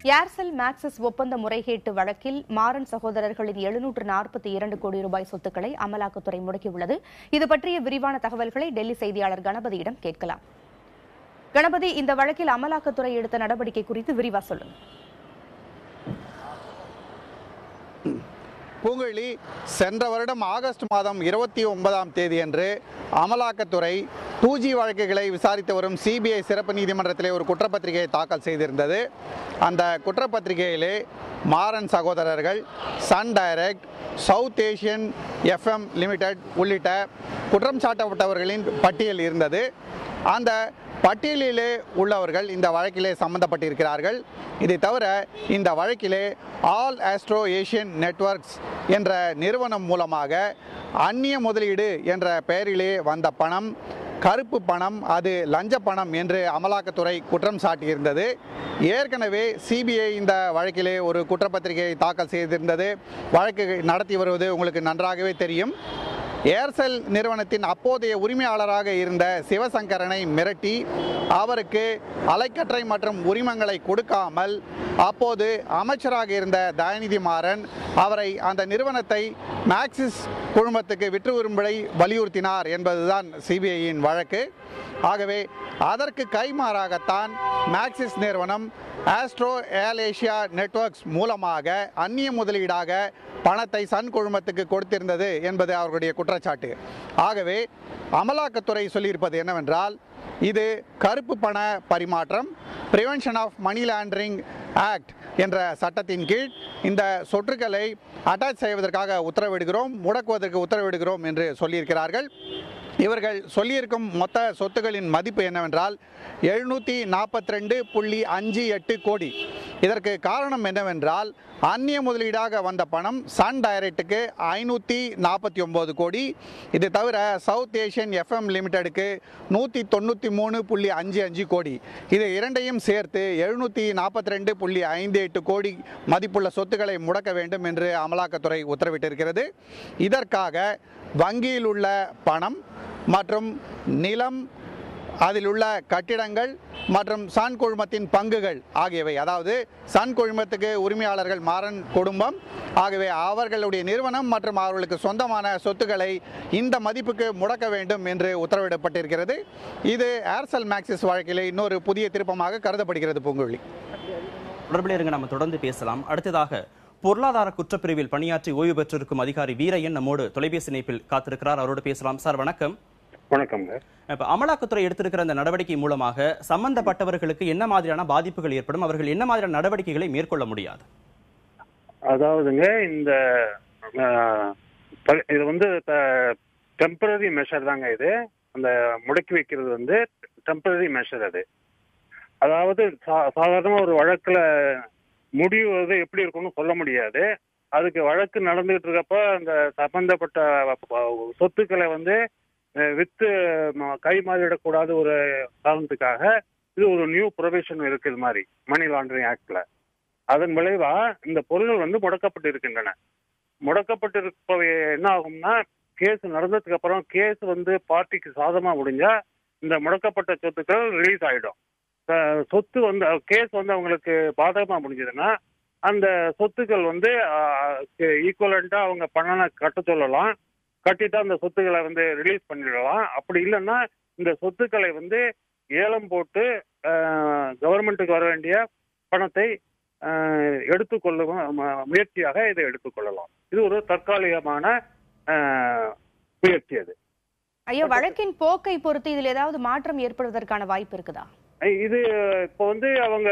Aircel Maxis ஒப்பந்த முறைகேட்டு வழக்கில் மாறன் சகோதரர்களின் 742 கோடி ரூபாய் சொத்துக்களை அமலாக்கத்துறை முடக்கியுள்ளது. இது பற்றிய விரிவான தகவல்களை டெல்லி செய்தியாளர் கணபதியிடம் கேட்கலாம். கணபதி, இந்த வழக்கில் அமலாக்கத்துறை எடுத்த நடவடிக்கை குறித்து விரிவா சொல்லுங்க. பூங்குழலி, சென்ற வருடம் ஆகஸ்ட் மாதம் 29ஆம் தேதியன்று அமலாக்கத்துறை 2G வழக்குகளை விசாரித்து வரும் சிபிஐ சிறப்பு நீதிமன்றத்திலே ஒரு குற்றப்பத்திரிகையை தாக்கல் செய்திருந்தது. அந்த குற்றப்பத்திரிகையிலே மாறன் சகோதரர்கள், Sun Direct, South Asian FM Limited உள்ளிட்ட குற்றம் சாட்டப்பட்டவர்களின் பட்டியல் இருந்தது. அந்த பட்டியலிலே உள்ளவர்கள் இந்த வழக்கிலே சம்பந்தப்பட்டிருக்கிறார்கள். இதை தவிர இந்த வழக்கிலே ஆல் ஆஸ்ட்ரோ ஏஷியன் நெட்வொர்க்ஸ் என்ற நிறுவனம் மூலமாக அந்நிய முதலீடு என்ற பெயரிலே வந்த பணம் கருப்பு பணம், அது லஞ்ச பணம் என்று அமலாக்கத்துறை குற்றம் சாட்டியிருந்தது. ஏற்கனவே சிபிஐ இந்த வழக்கிலே ஒரு குற்றப்பத்திரிகையை தாக்கல் செய்திருந்தது. வழக்கு நடத்தி வருவது உங்களுக்கு நன்றாகவே தெரியும். ஏர்செல் நிறுவனத்தின் அப்போதைய உரிமையாளராக இருந்த சிவசங்கரனை மிரட்டி அவருக்கு அலைக்கற்றை மற்றும் உரிமங்களை கொடுக்காமல் அப்போது அமைச்சராக இருந்த தயாநிதி மாறன் அவரை அந்த நிறுவனத்தை மேக்சிஸ் குழுமத்துக்கு விற்று வரும்படி வலியுறுத்தினார் என்பதுதான் சிபிஐயின் வழக்கு. ஆகவே அதற்கு கைமாறாகத்தான் மேக்சிஸ் நிறுவனம் ஆஸ்ட்ரோ ஏலேஷியா நெட்வொர்க்ஸ் மூலமாக அந்நிய முதலீடாக பணத்தை சன் குழுமத்துக்கு கொடுத்திருந்தது என்பது அவர்களுடைய குற்றச்சாட்டு. ஆகவே அமலாக்கத்துறை சொல்லியிருப்பது என்னவென்றால், இது கருப்பு பண பரிமாற்றம், prevention of money laundering act என்ற சட்டத்தின் கீழ் இந்த சொத்துக்களை அட்டாச் செய்வதற்காக உத்தரவிடுகிறோம், முடக்குவதற்கு உத்தரவிடுகிறோம் என்று சொல்லியிருக்கிறார்கள். இவர்கள் சொல்லியிருக்கும் மொத்த சொத்துக்களின் மதிப்பு என்னவென்றால் 742.58 கோடி. இதற்கு காரணம் என்னவென்றால், அந்நிய முதலீடாக வந்த பணம் சன் டைரக்டுக்கு 549 கோடி, இது தவிர சவுத் ஏஷியன் FM லிமிடெடுக்கு 193.55 கோடி. இது இரண்டையும் சேர்த்து 742.58 கோடி மதிப்புள்ள சொத்துக்களை முடக்க வேண்டும் என்று அமலாக்கத்துறை உத்தரவிட்டிருக்கிறது. இதற்காக வங்கியில் உள்ள பணம் மற்றும் நிலம், அதில் உள்ள கட்டிடங்கள் மற்றும் சன் குழுமத்தின் பங்குகள் ஆகியவை, அதாவது சன் குழுமத்துக்கு உரிமையாளர்கள் மாறன் குடும்பம், ஆகவே அவர்களுடைய நிறுவனம் மற்றும் அவர்களுக்கு சொந்தமான சொத்துக்களை இந்த மதிப்புக்கு முடக்க வேண்டும் என்று உத்தரவிடப்பட்டிருக்கிறது. இது ஏர்செல் மேக்சிஸ் வழக்கிலே இன்னொரு புதிய திருப்பமாக கருதப்படுகிறது. பூங்குழலி, தொடர்பில் இருங்க, நம்ம தொடர்ந்து பேசலாம். அடுத்ததாக பொருளாதார குற்றப்பிரிவில் பணியாற்றி ஓய்வு பெற்றிருக்கும் அதிகாரி வீரையன் நம்மோடு தொலைபேசி இணைப்பில் காத்திருக்கிறார். அவரோடு பேசலாம். சார் வணக்கம். வணக்கம்ங்க. இப்ப அமலாக்கத்துறை எடுத்திருக்கிற அந்த நடவடிக்கை மூலமாக சம்பந்தப்பட்டவர்களுக்கு என்ன மாதிரியான பாதிப்புகள் ஏற்படும், அவர்கள் என்ன மாதிரியான நடவடிக்கைகளை மேற்கொள்ள முடியாது? அதாவதுங்க, இந்த இது வந்து டெம்பரரி மெஷர் தாங்க. இது அந்த முடக்கி வைக்கிறது வந்து டெம்பரரி மெஷர். அது அதாவது சாதாரணமா ஒரு வழக்குல முடிவு எப்படி இருக்கும்னு சொல்ல முடியாது. அதுக்கு வழக்கு நடந்துகிட்டு இருக்கப்ப அந்த சம்பந்தப்பட்ட சொத்துக்களை வந்து வித்து கை மாறிடக்கூடாது ஒரு காரணத்துக்காக இது ஒரு நியூ ப்ரொவிஷன் இருக்கு. இது மாதிரி மணி லாண்டரிங் ஆக்ட்ல அதன் விளைவா இந்த பொருள்கள் வந்து முடக்கப்பட்டு இருக்கின்றன. முடக்கப்பட்டிருப்பவை என்ன ஆகும்னா, கேஸ் நடந்ததுக்கு அப்புறம் கேஸ் வந்து பார்ட்டிக்கு சாதகமா முடிஞ்சா இந்த முடக்கப்பட்ட சொத்துக்கள் ரிலீஸ் ஆயிடும். சொத்து வந்து கேஸ் வந்து அவங்களுக்கு பாதகமா முடிஞ்சதுன்னா அந்த சொத்துக்கள் வந்து ஈக்குவலண்டா அவங்க பணனை கட்ட சொல்லலாம், கட்டிட்டு அந்த சொத்துக்களை வந்து ரிலீஸ் பண்ணிடலாம். அப்படி இல்லைன்னா இந்த சொத்துக்களை வந்து ஏலம் போட்டு கவர்மெண்ட்டுக்கு வர வேண்டிய பணத்தை எடுத்துக்கொள்ளும் முயற்சியாக இதை எடுத்துக்கொள்ளலாம். இது ஒரு தற்காலிகமான முயற்சி. அது ஐயோ, வழக்கின் போக்கை பொறுத்து இதில் ஏதாவது மாற்றம் ஏற்படுவதற்கான வாய்ப்பு இருக்குதா? இது இப்போ வந்து அவங்க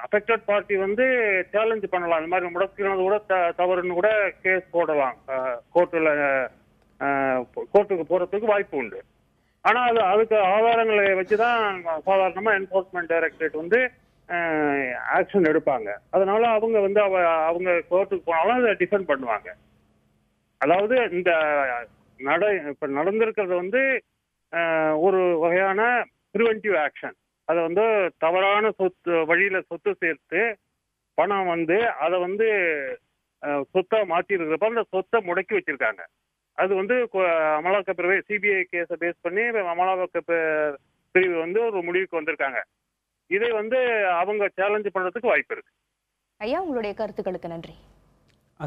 அஃபெக்டட் பார்ட்டி வந்து சேலஞ்ச் பண்ணலாம். இந்த மாதிரி முடக்கினது கூட தவறுன்னு கூட கேஸ் போடலாம். கோர்ட்டுக்கு போறதுக்கு வாய்ப்பு உண்டு. ஆனா அதுக்கு ஆதாரங்களை வச்சுதான் சாதாரணமா என்போர்ஸ்மெண்ட் டைரக்டரேட் வந்து ஆக்ஷன் எடுப்பாங்க. அதனால அவங்க வந்து அவங்க கோர்ட்டுக்கு போனாலும் அதை டிஃபெண்ட் பண்ணுவாங்க. அதாவது இந்த இப்ப நடந்திருக்கிறது வந்து ஒரு வகையான ப்ரிவென்டிவ் ஆக்ஷன். அதை வந்து தவறான வழியில சொத்து சேர்த்து பணம் வந்து அதை வந்து சொத்தை மாற்றி இருக்கிறப்ப அந்த சொத்தை முடக்கி வச்சிருக்காங்க. அது வந்து அமலாக்க பிரிவு சிபிஐ கேஸை பேஸ் பண்ணி அமலாக்க பிரிவு வந்து ஒரு முடிவுக்கு வந்திருக்காங்க. இதை வந்து அவங்க சேலஞ்ச் பண்றதுக்கு வாய்ப்பு இருக்கு. ஐயா, உங்களுடைய கருத்துக்களுக்கு நன்றி.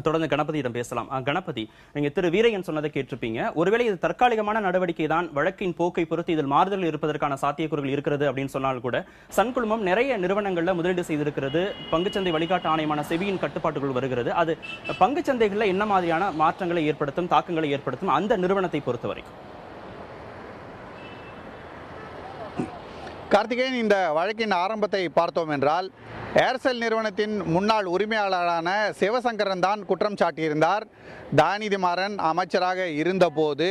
தொடர்ந்து கணபதியிடம் பேசலாம். கணபதி, நீங்க திரு வீரையன் சொன்னதை கேட்டிருப்பீங்க. ஒருவேளை இது தற்காலிகமான நடவடிக்கை தான், வழக்கின் போக்கை பொறுத்து இதில் மாறுதல் இருப்பதற்கான சாத்தியக்கூறுகள் இருக்கிறது அப்படின்னு சொன்னால் கூட சன் குழுமம் நிறைய நிறுவனங்கள்ல முதலீடு செய்திருக்கிறது. பங்குச்சந்தை வழிகாட்டு ஆணையமான செபியின் கட்டுப்பாட்டுக்குள் வருகிறது. அது பங்குச்சந்தைகளில் என்ன மாதிரியான மாற்றங்களை ஏற்படுத்தும், தாக்கங்களை ஏற்படுத்தும் அந்த நிறுவனத்தை பொறுத்த வரைக்கும்? கார்த்திகேயன், இந்த வழக்கின் ஆரம்பத்தை பார்த்தோம் என்றால் ஏர்செல் நிறுவனத்தின் முன்னாள் உரிமையாளரான சிவசங்கரன் தான் குற்றம் சாட்டியிருந்தார். தயாநிதி மாறன் அமைச்சராக இருந்தபோது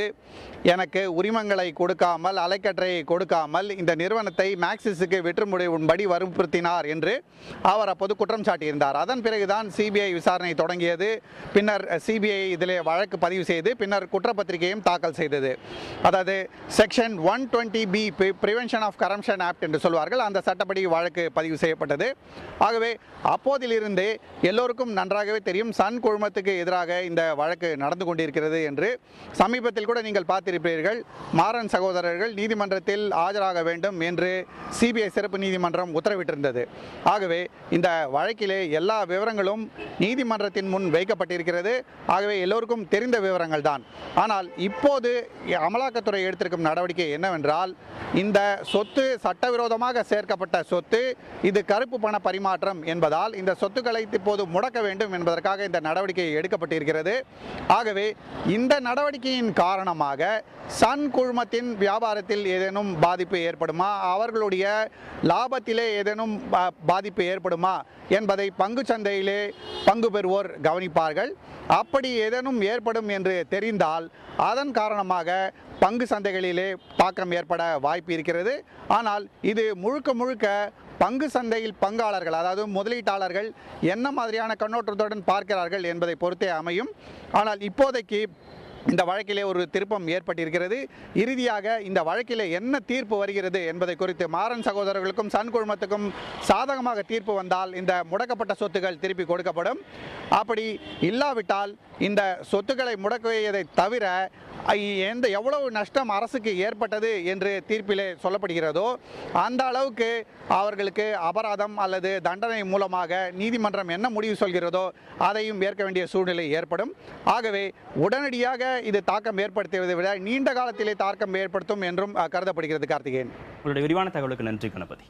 எனக்கு உரிமங்களை கொடுக்காமல், அலைக்கற்றையை கொடுக்காமல் இந்த நிறுவனத்தை மேக்சிஸுக்கு விற்றுமுடியும்படி வற்புறுத்தினார் என்று அவர் அப்போது குற்றம் சாட்டியிருந்தார். அதன் பிறகுதான் சிபிஐ விசாரணை தொடங்கியது. பின்னர் சிபிஐ இதிலே வழக்கு பதிவு செய்து பின்னர் குற்றப்பத்திரிகையும் தாக்கல் செய்தது. அதாவது section 120B prevention of corruption act என்று சொல்வார்கள், அந்த சட்டப்படி வழக்கு பதிவு செய்யப்பட்டது. ஆகவே அப்போதிலிருந்தே எல்லோருக்கும் நன்றாகவே தெரியும் சன் குழுமத்துக்கு எதிராக இந்த வழக்கு நடந்து கொண்டிருக்கிறது என்று. சமீபத்தில் கூட நீங்கள் பார்த்திருப்பீர்கள், மாறன் சகோதரர்கள் நீதிமன்றத்தில் ஆஜராக வேண்டும் என்று சிபிஐ சிறப்பு நீதிமன்றம் உத்தரவிட்டிருந்தது. ஆகவே இந்த வழக்கிலே எல்லா விவரங்களும் நீதிமன்றத்தின் முன் வைக்கப்பட்டிருக்கிறது. ஆகவே எல்லோருக்கும் தெரிந்த விவரங்கள் தான். ஆனால் இப்போது அமலாக்கத்துறை எடுத்திருக்கும் நடவடிக்கை என்னவென்றால், இந்த சொத்து சட்டவிரோதமாக சேர்க்கப்பட்ட சொத்து, இது கருப்பு பண பரிமாற்றம் என்பதால் இந்த சொத்துக்களை இப்போது முடக்க வேண்டும் என்பதற்காக இந்த நடவடிக்கை எடுக்கப்பட்டிருக்கிறது. ஆகவே இந்த நடவடிக்கையின் காரணமாக சன் குழுமத்தின் வியாபாரத்தில் ஏதேனும் பாதிப்பு ஏற்படுமா, அவர்களுடைய லாபத்திலே ஏதேனும் பாதிப்பு ஏற்படுமா என்பதை பங்கு சந்தையிலே பங்கு பெறுவோர் கவனிப்பார்கள். அப்படி ஏதேனும் ஏற்படும் என்று தெரிந்தால் அதன் காரணமாக பங்கு சந்தைகளிலே தாக்கம் ஏற்பட வாய்ப்பு இருக்கிறது. ஆனால் இது முழுக்க முழுக்க பங்கு சந்தையில் பங்காளர்கள், அதாவது முதலீட்டாளர்கள் என்ன மாதிரியான கண்ணோட்டத்துடன் பார்க்கிறார்கள் என்பதை பொறுத்தே அமையும். ஆனால் இப்போதைக்கு இந்த வழக்கிலே ஒரு திருப்பம் ஏற்பட்டிருக்கிறது. இறுதியாக இந்த வழக்கிலே என்ன தீர்ப்பு வருகிறது என்பதை குறித்து மாறன் சகோதரர்களுக்கும் சன் குழுமத்துக்கும் சாதகமாக தீர்ப்பு வந்தால் இந்த முடக்கப்பட்ட சொத்துக்கள் திருப்பி கொடுக்கப்படும். அப்படி இல்லாவிட்டால் இந்த சொத்துக்களை முடக்குவதை தவிர எவ்வளவு நஷ்டம் அரசுக்கு ஏற்பட்டது என்று தீர்ப்பிலே சொல்லப்படுகிறதோ அந்த அளவுக்கு அவர்களுக்கு அபராதம் அல்லது தண்டனை மூலமாக நீதிமன்றம் என்ன முடிவு சொல்கிறதோ அதையும் ஏற்க வேண்டிய சூழ்நிலை ஏற்படும். ஆகவே உடனடியாக இது தாக்கம் ஏற்படுத்துவதை விட நீண்ட காலத்திலே தாக்கம் ஏற்படுத்தும் என்றும் கருதப்படுகிறது. கார்த்திகேயன், உங்களுடைய விரிவான தகவலுக்கு நன்றி கணபதி.